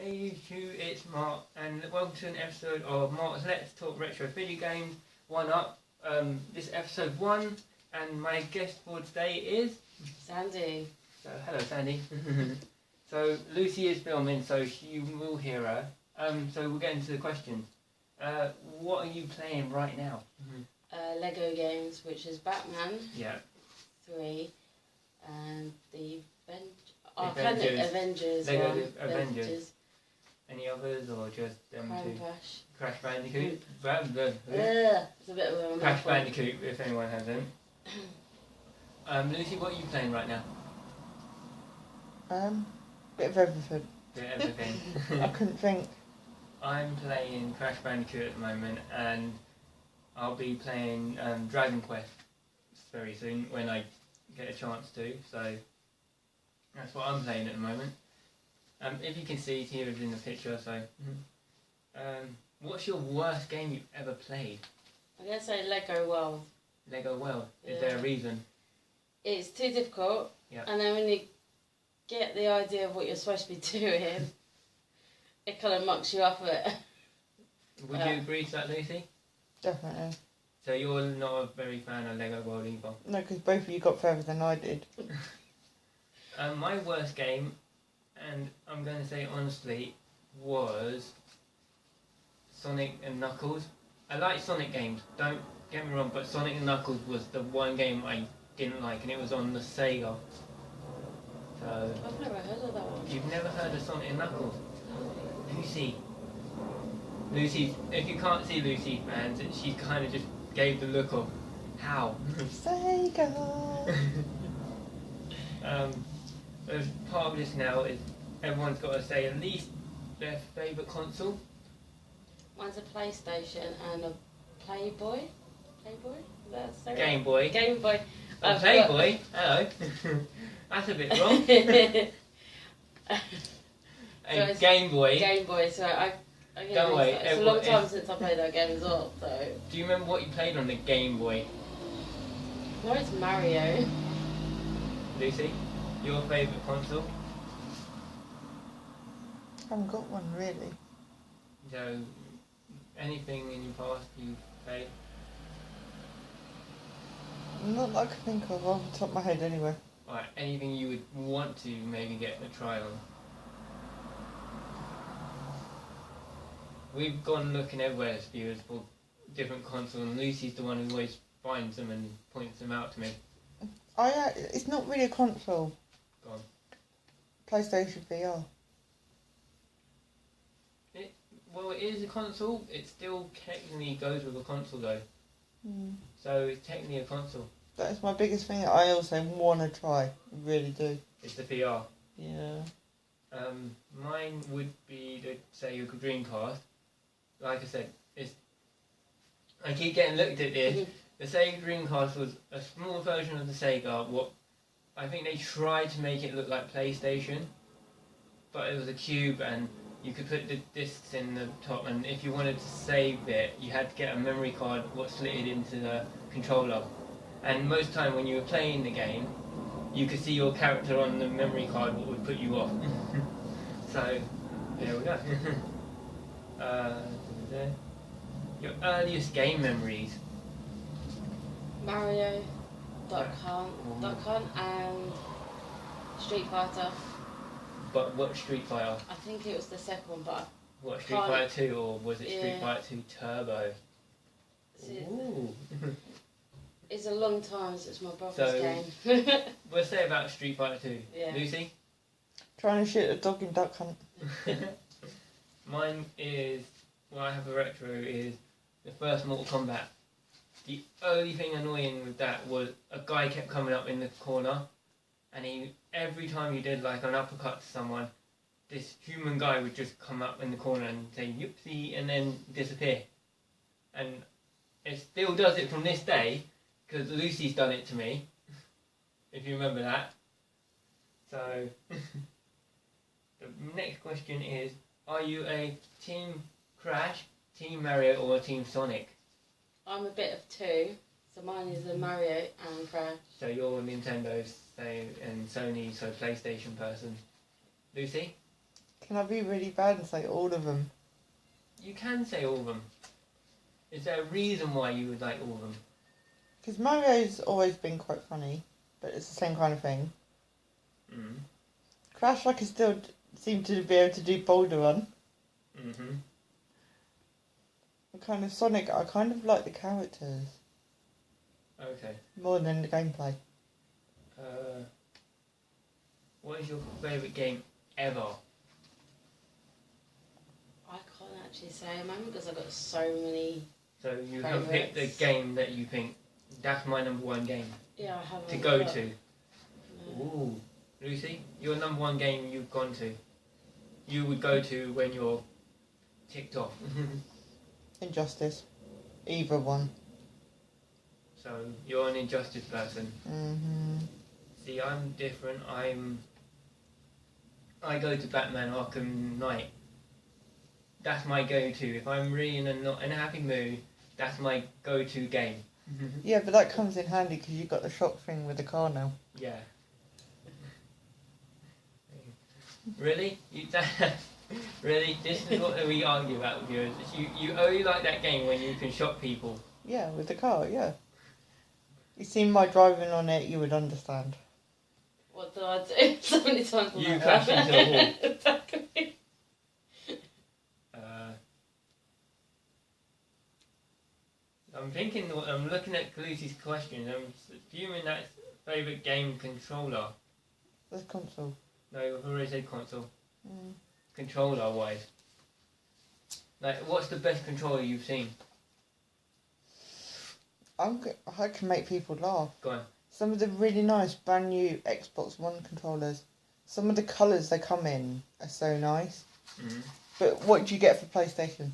Hey YouTube, it's Mark, and welcome to an episode of Mark's Let's Talk Retro Video Games 1-Up. This is episode 1, and my guest for today is... Sandy. So, hello Sandy. So, Lucy is filming, so you will hear her. So we'll get into the questions. What are you playing right now? Lego games, which is Batman Yeah. 3 and the Avengers. Avengers. Lego one. Avengers. Any others, or just them two? Crash. Crash Bandicoot. It's a bit of a Crash mouthful. Bandicoot, if anyone hasn't. Lucy, what are you playing right now? Bit of everything. Bit of everything. I couldn't think. I'm playing Crash Bandicoot at the moment, and I'll be playing Dragon Quest very soon when I get a chance to. So that's what I'm playing at the moment. If you can see, here is in the picture. So, what's your worst game you've ever played? I'm going to say Lego World. Lego World. Is Yeah. there a reason? It's too difficult, Yeah. and then when you get the idea of what you're supposed to be doing, it kind of mucks you up a bit. Would you agree to that, Lucy? Definitely. So you're not a very fan of Lego World either? No, because both of you got further than I did. My worst game, and I'm going to say honestly, was Sonic and Knuckles. I like Sonic games, don't get me wrong, but Sonic and Knuckles was the one game I didn't like, and it was on the Sega. So, I've never heard of that one. you've never heard of Sonic and Knuckles? Lucy, if you can't see Lucy, fans, she kind of just gave the look of, how? Sega! As part of this now is everyone's got to say at least their favourite console. Mine's a PlayStation and a Playboy. Playboy? That's so Game Boy. Game Boy. Oh, Playboy? Hello. That's a bit wrong. A Game Boy. Game Boy, so Don't worry, it's a long time since I played that game as well, so... Do you remember what you played on the Game Boy? No, it's Mario. Lucy, your favourite console? I haven't got one really. So, anything in your past you played? Not that I can think of off the top of my head anyway. Alright, anything you would want to maybe get a try on? We've gone looking everywhere as viewers for different consoles, and Lucy's the one who always finds them and points them out to me. It's not really a console. Go on. PlayStation VR. Well, it is a console. It still technically goes with a console though. So it's technically a console. That is my biggest thing that I also want to try. I really do. It's the VR. Yeah. Mine would be the Sega Dreamcast. Like I said, I keep getting looked at this. The Sega Dreamcast was a small version of the Sega. What I think they tried to make it look like PlayStation, but it was a cube, and you could put the discs in the top, and if you wanted to save it, you had to get a memory card what slid into the controller. And most time when you were playing the game, you could see your character on the memory card, what would put you off. So, there we go. Your earliest game memories? Mario, Duck Hunt, and Street Fighter. But what Street Fighter? I think it was the second one, but What, Street Fighter 2, or was it Street Yeah. Fighter 2 Turbo? Ooh. it's a long time since my brother's So- game. We'll say about Street Fighter 2. Yeah. Lucy? Trying to shoot a dog in Duck Hunt. Mine is, well, I have a retro, is the first Mortal Kombat. The only thing annoying with that was a guy kept coming up in the corner, and every time you did like an uppercut to someone, this human guy would just come up in the corner and say "Youpsie" and then disappear. And it still does it from this day, because Lucy's done it to me, if you remember that. So, the next question is, are you a Team Crash, Team Mario, or Team Sonic? I'm a bit of two, so mine is a Mario and Crash. So you're Nintendo, and Sony, so PlayStation person. Lucy? Can I be really bad and say all of them? You can say all of them. Is there a reason why you would like all of them? Because Mario's always been quite funny, but it's the same kind of thing. Mm. Crash, I can still seem to be able to do Boulder Run. Mm-hmm. And kind of Sonic, I kind of like the characters Okay. more than the gameplay. What is your favourite game ever? I can't actually say at the moment because I've got so many. So you have picked the Favourites. game that you think, that's my number one game Yeah, I haven't. to go got- to. No. Ooh. Lucy, your number one game you've gone to. You would go to when you're ticked off. Injustice. Either one. So you're an Injustice person. Mm-hmm. See, I'm different. I go to Batman Arkham Knight. That's my go-to. If I'm really in a happy mood, that's my go-to game. Yeah, but that comes in handy because you got the shock thing with the car now. Yeah. Really? Really? This is what we argue about with viewers. You only like that game when you can shock people. Yeah, with the car, yeah. You seen my driving on it, you would understand. What do I do? So many times. I'm You like crash that. into a wall. Exactly. I'm thinking, I'm looking at Lucy's question. I'm assuming that's favourite game controller. That's console. No, I've already said console. Mm. Controller wise. Like, what's the best controller you've seen? I can make people laugh. Go on. Some of the really nice brand new Xbox One controllers. Some of the colours they come in are so nice. Mm. But what do you get for PlayStation?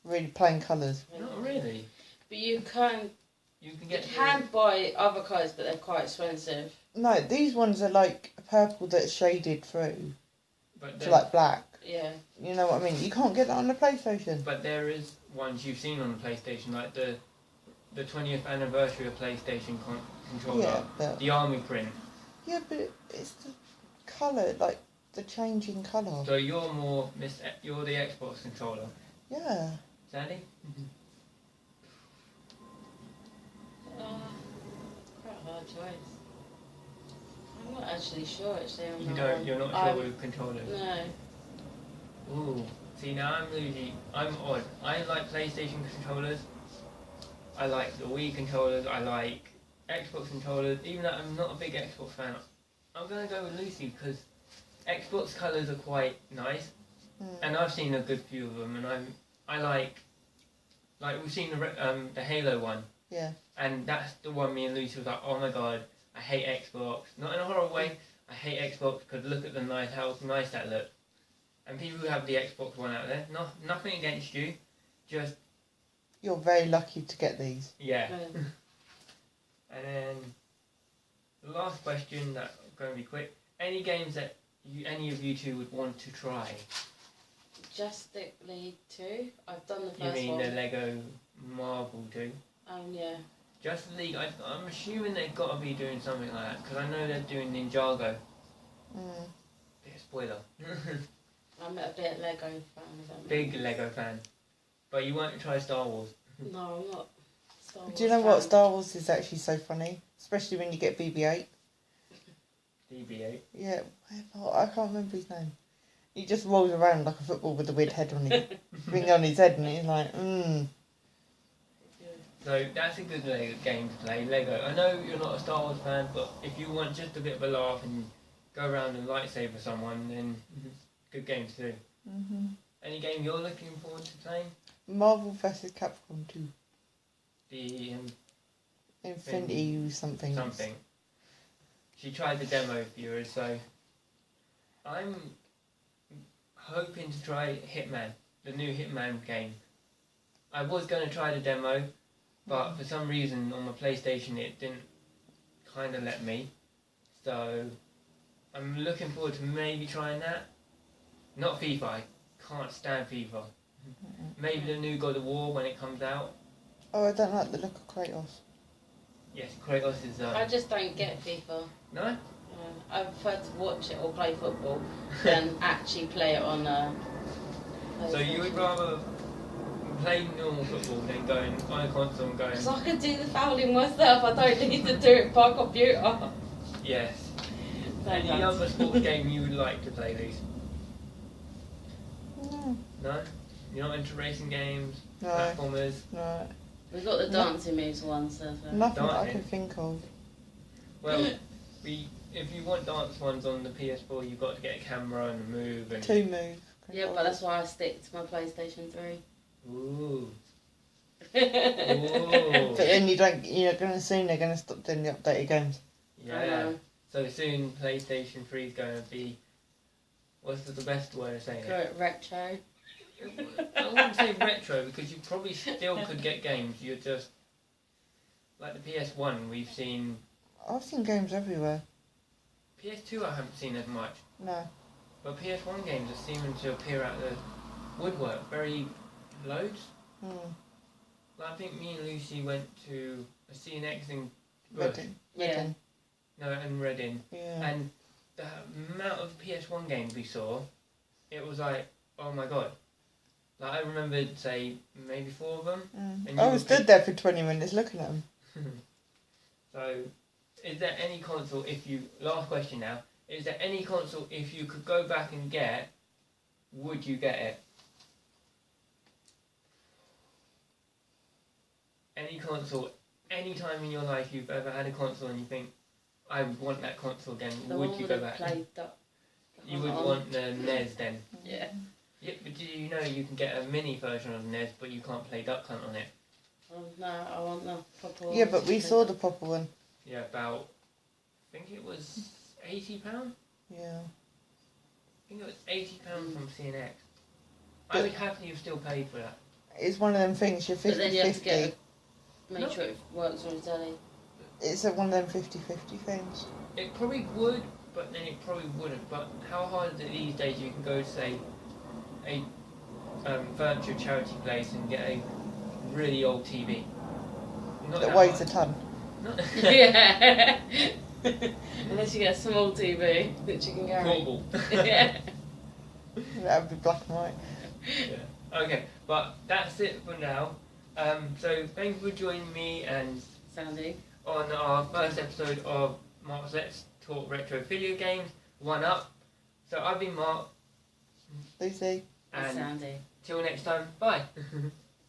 Really plain colours. Not really. But you can You can you get can buy other colours, but they're quite expensive. No, these ones are like purple that's shaded through but to like black. Yeah. You know what I mean? You can't get that on the PlayStation. But there is ones you've seen on the PlayStation, like the 20th anniversary of PlayStation controller, Yeah, but the army print. yeah, but it's the colour, like the changing colour. So you're more you're the Xbox controller, Yeah. Sandy. Quite a hard choice. I'm not actually sure actually on You that don't. one. You're not sure with controllers. No. Ooh. See, now I'm odd. I like PlayStation controllers. I like the Wii controllers. I like Xbox controllers. Even though I'm not a big Xbox fan, I'm gonna go with Lucy because Xbox colours are quite nice, and I've seen a good few of them, and I like we've seen the Halo one. Yeah. And that's the one me and Lucy was like, oh my god, I hate Xbox. Not in a horrible way, I hate Xbox because look at how nice that looks. And people who have the Xbox One out there, nothing against you, just, You're very lucky to get these. yeah. Um, And then, the last question, that's going to be quick. Any games that any of you two would want to try? Justice League 2. I've done the You first mean one. the Lego Marvel 2? Yeah. Justice League, I'm assuming they've got to be doing something like that, because I know they're doing Ninjago. Mm. Bit of spoiler. I'm a bit Lego fan. If that Big makes Lego fan. But you won't try Star Wars. sense. No, I'm not. Star Wars Do you know what? fan. Star Wars is actually so funny, especially when you get BB-8. DB8. Yeah, I can't remember his name. He just rolls around like a football with a weird head on his thing on his head, and he's like, So that's a good game to play, Lego. I know you're not a Star Wars fan, but if you want just a bit of a laugh and go around and lightsaber someone, then good game to do. Mm-hmm. Any game you're looking forward to playing? Marvel vs. Capcom 2. The Infinity something. something. She tried the demo, viewers, so I'm hoping to try Hitman, the new Hitman game. I was going to try the demo, but for some reason on my PlayStation it didn't kind of let me. So I'm looking forward to maybe trying that. Not FIFA, I can't stand FIFA. Maybe the new God of War when it comes out. Oh, I don't like the look of Kratos. Yes, Kratos is... I just don't get FIFA. No? No. I prefer to watch it or play football than actually play it on a. So you would rather play normal football than going on a console and going. Because I can do the fouling myself. I don't need to do it by computer. Yes. No Any thanks. other sports game you would like to play, Luce? No, No? You're not into racing games, no, platformers? no. We've got the dancing moves ones. So Nothing that I Dancing. can think of. Well, if you want dance ones on the PS4, you've got to get a camera and a move and. 2 move. yeah, but that's why I stick to my PlayStation 3. Ooh. But Ooh. then you're gonna soon they're gonna stop doing the updated games. I Yeah. know. So soon PlayStation 3 is going to be. What's the best way of saying it? Correct, retro. I wouldn't say retro because you probably still could get games. You're just. Like the PS1, we've seen. I've seen games everywhere. PS2, I haven't seen as much. No. But PS1 games are seeming to appear out of the woodwork. Very loads. Hmm. Like, I think me and Lucy went to a CNX in Bush. Reading. Yeah. Reading. No, in Reading. Yeah. And the amount of PS1 games we saw, it was like, oh my god. Like, I remembered, say, maybe 4 of them. Mm. And I you was would stood there for 20 minutes looking at them. So, is there any console, if you... Last question now. Is there any console, if you could go back and get, would you get it? Any console, any time in your life you've ever had a console and you think, I would want that console again, The would one you with go the back? play duck. You would want the NES then? Yeah. Yeah, but do you know you can get a mini version of NES, but you can't play Duck Hunt on it? Oh, no, I want the proper Yeah, one. but we saw the proper one. Yeah, about, I think it was £80? Yeah. I think it was £80 from CNX. I would happily have still paid for that. It's one of them things, you're 50-50. But then you have to get make No. sure it works on your telly. It's one of them 50-50 things. It probably would, but then it probably wouldn't. But how hard is it these days? You can go to, say, a furniture charity place and get a really old TV. Not That that weighs hard. a ton. Not Yeah. Unless you get a small TV that you can carry. portable. Yeah. That would be black and white. Yeah. Okay, but that's it for now. So thank you for joining me and Sandy. on our first episode of Mark's Let's Talk Retro Video Games 1UP. So I've been Mark, Lucy. And and Sandy. till next time, bye.